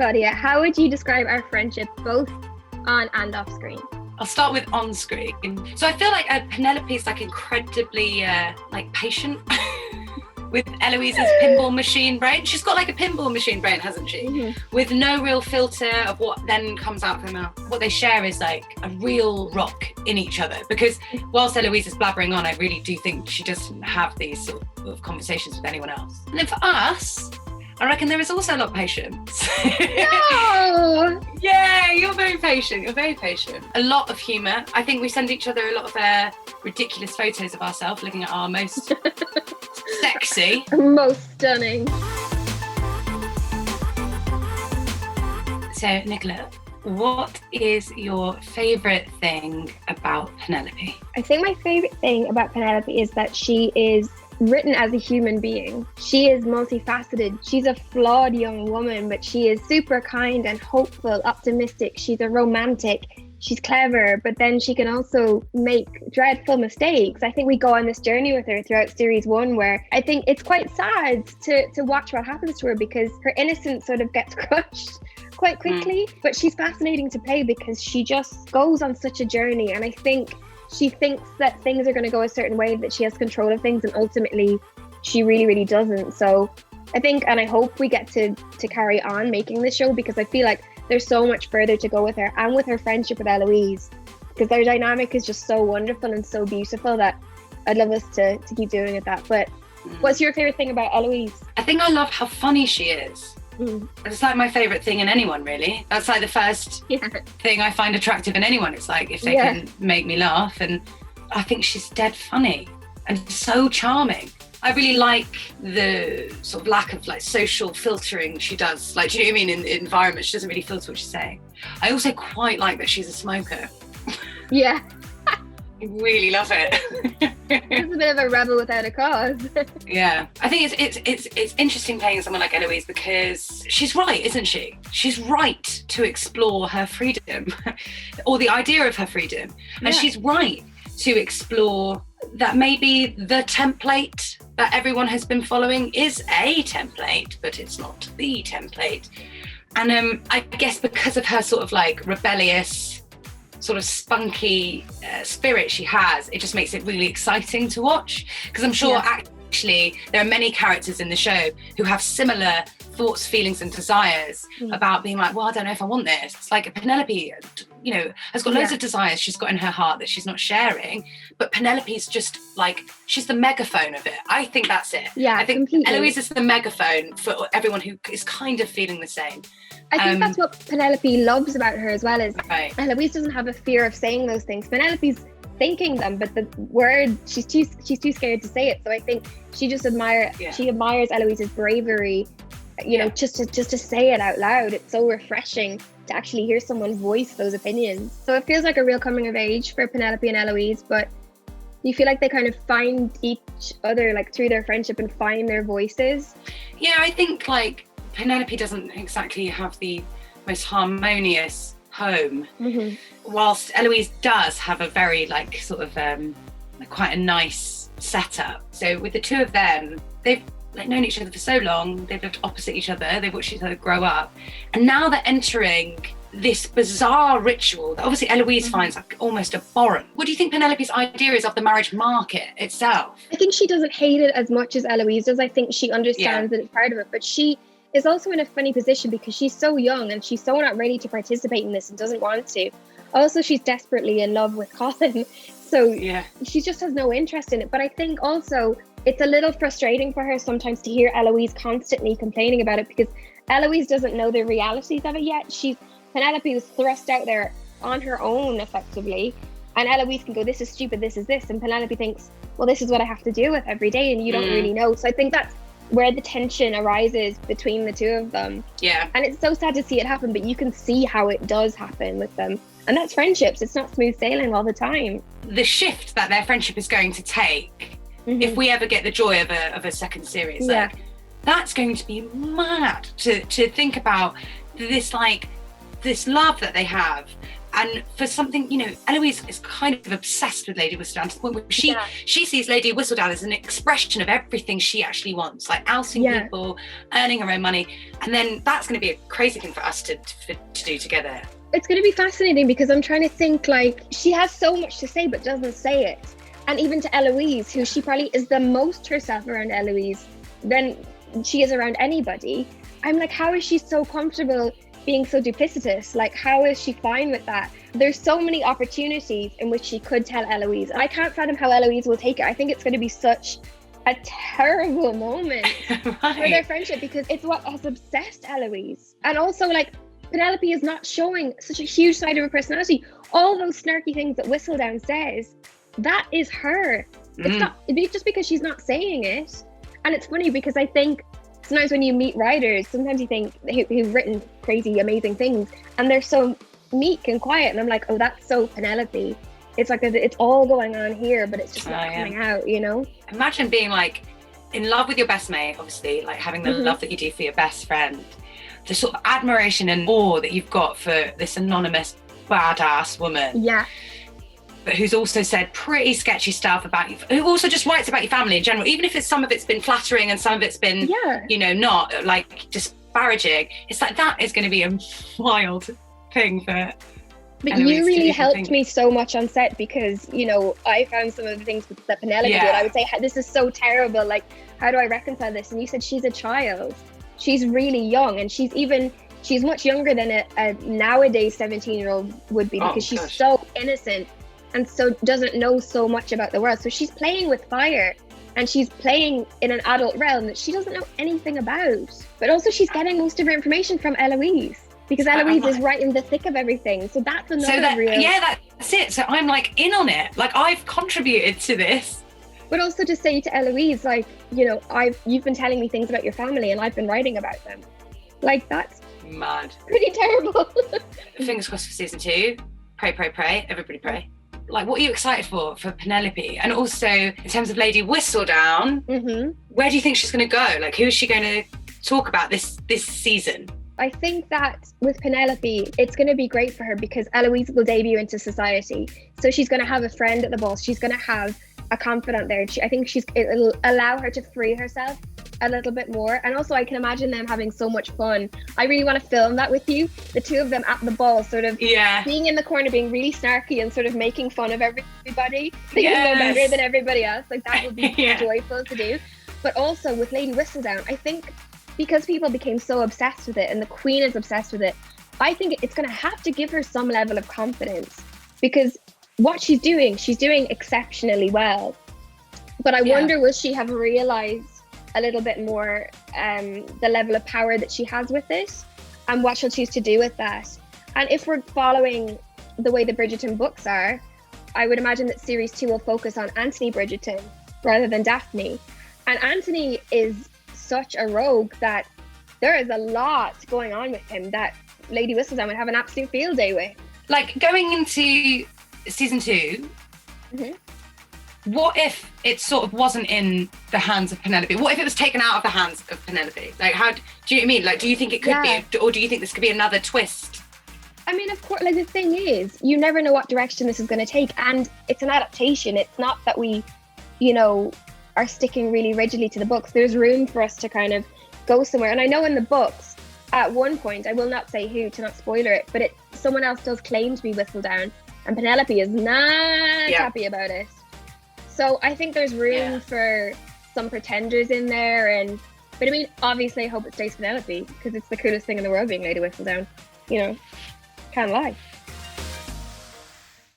Claudia, how would you describe our friendship both on and off screen? I'll start with on screen. So I feel like Penelope is like incredibly patient with Eloise's pinball machine brain. She's got like a pinball machine brain, hasn't she? Mm-hmm. With no real filter of what then comes out of her mouth. What they share is like a real rock in each other, because whilst Eloise is blabbering on, I really do think she doesn't have these sort of conversations with anyone else. And then for us, I reckon there is also a lot of patience. No! Yeah, you're very patient. You're very patient. A lot of humour. I think we send each other a lot of ridiculous photos of ourselves, looking at our most sexy. Most stunning. So, Nicola, what is your favourite thing about Penelope? I think my favourite thing about Penelope is that she is written as a human being. She is multifaceted. She's a flawed young woman, but she is super kind and hopeful, optimistic. She's a romantic. She's clever, but then she can also make dreadful mistakes. I think we go on this journey with her throughout series 1, where I think it's quite sad to watch what happens to her, because her innocence sort of gets crushed quite quickly. But she's fascinating to play because she just goes on such a journey, and I think she thinks that things are going to go a certain way, that she has control of things, and ultimately she really, really doesn't. So I think, and I hope we get to carry on making this show, because I feel like there's so much further to go with her, and with her friendship with Eloise, because their dynamic is just so wonderful and so beautiful that I'd love us to keep doing it that. But what's your favorite thing about Eloise? I think I love how funny she is. It's like my favourite thing in anyone, really. That's like the first thing I find attractive in anyone. It's like if they can make me laugh, and I think she's dead funny and so charming. I really like the sort of lack of like social filtering she does. Like, do you know what I mean? In the environment, she doesn't really filter what she's saying. I also quite like that she's a smoker. Yeah. I really love it. She's a bit of a rebel without a cause. Yeah, I think it's interesting playing someone like Eloise, because she's right, isn't she? She's right to explore her freedom, or the idea of her freedom, and she's right to explore that maybe the template that everyone has been following is a template, but it's not the template. And I guess because of her sort of like rebellious, sort of spunky spirit she has, it just makes it really exciting to watch, because I'm sure actually there are many characters in the show who have similar thoughts, feelings and desires about being like, well, I don't know if I want this. It's like Penelope, you know, has got loads of desires she's got in her heart that she's not sharing, but Penelope's just like, she's the megaphone of it. I think that's it. Yeah, I think completely. Eloise is the megaphone for everyone who is kind of feeling the same. I think that's what Penelope loves about her as well, is Eloise doesn't have a fear of saying those things. Penelope's thinking them, but the word, she's too scared to say it. So I think she just admires Eloise's bravery, you know, just to say it out loud. It's so refreshing to actually hear someone voice those opinions. So it feels like a real coming of age for Penelope and Eloise, but you feel like they kind of find each other like through their friendship and find their voices. Yeah, I think like Penelope doesn't exactly have the most harmonious home, whilst Eloise does have a very like sort of quite a nice setup. So with the two of them, they've like known each other for so long, they've lived opposite each other, they've watched each other grow up, and now they're entering this bizarre ritual that obviously Eloise finds like almost abhorrent. What do you think Penelope's idea is of the marriage market itself? I think she doesn't hate it as much as Eloise does. I think she understands that it's part of it, but she is also in a funny position because she's so young and she's so not ready to participate in this and doesn't want to. Also, she's desperately in love with Coughlan, so she just has no interest in it. But I think also it's a little frustrating for her sometimes to hear Eloise constantly complaining about it, because Eloise doesn't know the realities of it yet. Penelope was thrust out there on her own effectively, and Eloise can go, this is stupid, this is this, and Penelope thinks, well, this is what I have to deal with every day, and you don't really know. So I think that's where the tension arises between the two of them. Yeah. And it's so sad to see it happen, but you can see how it does happen with them. And that's friendships. It's not smooth sailing all the time. The shift that their friendship is going to take, if we ever get the joy of a second series, like, that's going to be mad to think about this, like, this love that they have, And for something, you know, Eloise is kind of obsessed with Lady Whistledown to the point where she sees Lady Whistledown as an expression of everything she actually wants, like ousting people, earning her own money. And then that's going to be a crazy thing for us to do together. It's going to be fascinating because I'm trying to think, like, she has so much to say but doesn't say it. And even to Eloise, who she probably is the most herself around Eloise than she is around anybody. I'm like, how is she so comfortable being so duplicitous? Like, how is she fine with that? There's so many opportunities in which she could tell Eloise. I can't fathom how Eloise will take it. I think it's going to be such a terrible moment for their friendship because it's what has obsessed Eloise. And also, like, Penelope is not showing such a huge side of her personality. All those snarky things that Whistledown says, that is her. It's not just because she's not saying it. And it's funny because I think sometimes when you meet writers, sometimes you think who've written crazy, amazing things, and they're so meek and quiet. And I'm like, oh, that's so Penelope. It's like it's all going on here, but it's just not coming out, you know? Imagine being like in love with your best mate, obviously, like having the love that you do for your best friend. The sort of admiration and awe that you've got for this anonymous badass woman. Yeah. But who's also said pretty sketchy stuff about you, who also just writes about your family in general, even if some of it's been flattering and some of it's been, you know, not like disparaging. It's like that is going to be a wild thing for But you really helped me so much on set because, you know, I found some of the things that Penelope did. I would say, this is so terrible. Like, how do I reconcile this? And you said she's a child. She's really young, and she's much younger than a nowadays 17-year-old would be because she's so innocent and so doesn't know so much about the world. So she's playing with fire and she's playing in an adult realm that she doesn't know anything about. But also she's getting most of her information from Eloise because Eloise is right in the thick of everything. So that's another real... Yeah, that's it. So I'm like in on it. Like I've contributed to this. But also to say to Eloise, like, you know, you've been telling me things about your family and I've been writing about them. Like, that's mad. Pretty terrible. Fingers crossed for season 2. Pray, pray, pray. Everybody pray. Like, what are you excited for Penelope? And also, in terms of Lady Whistledown, where do you think she's going to go? Like, who is she going to talk about this season? I think that with Penelope, it's going to be great for her because Eloise will debut into society. So she's going to have a friend at the ball. She's going to have a confidant there. I think it'll allow her to free herself a little bit more. And also I can imagine them having so much fun. I really want to film that with you. The two of them at the ball, sort of being in the corner, being really snarky and sort of making fun of everybody. They know better than everybody else. Like that would be joyful to do. But also with Lady Whistledown, I think because people became so obsessed with it and the Queen is obsessed with it, I think it's going to have to give her some level of confidence because what she's doing exceptionally well. But I wonder, will she have realised a little bit more the level of power that she has with it and what she'll choose to do with that? And if we're following the way the Bridgerton books are, I would imagine that series 2 will focus on Anthony Bridgerton rather than Daphne. And Anthony is such a rogue that there is a lot going on with him that Lady Whistledown would have an absolute field day with. Like going into season 2, what if it sort of wasn't in the hands of Penelope? What if it was taken out of the hands of Penelope? Like, how do you know what I mean? Like, do you think it could be, or do you think this could be another twist? I mean, of course, like the thing is, you never know what direction this is going to take, and it's an adaptation. It's not that we, you know, are sticking really rigidly to the books. There's room for us to kind of go somewhere. And I know in the books, at one point, I will not say who to not spoiler it, but someone else does claim to be Whistledown, and Penelope is not happy about it. So I think there's room for some pretenders in there, but I mean, obviously I hope it stays Penelope because it's the coolest thing in the world being Lady Whistledown. You know, can't lie.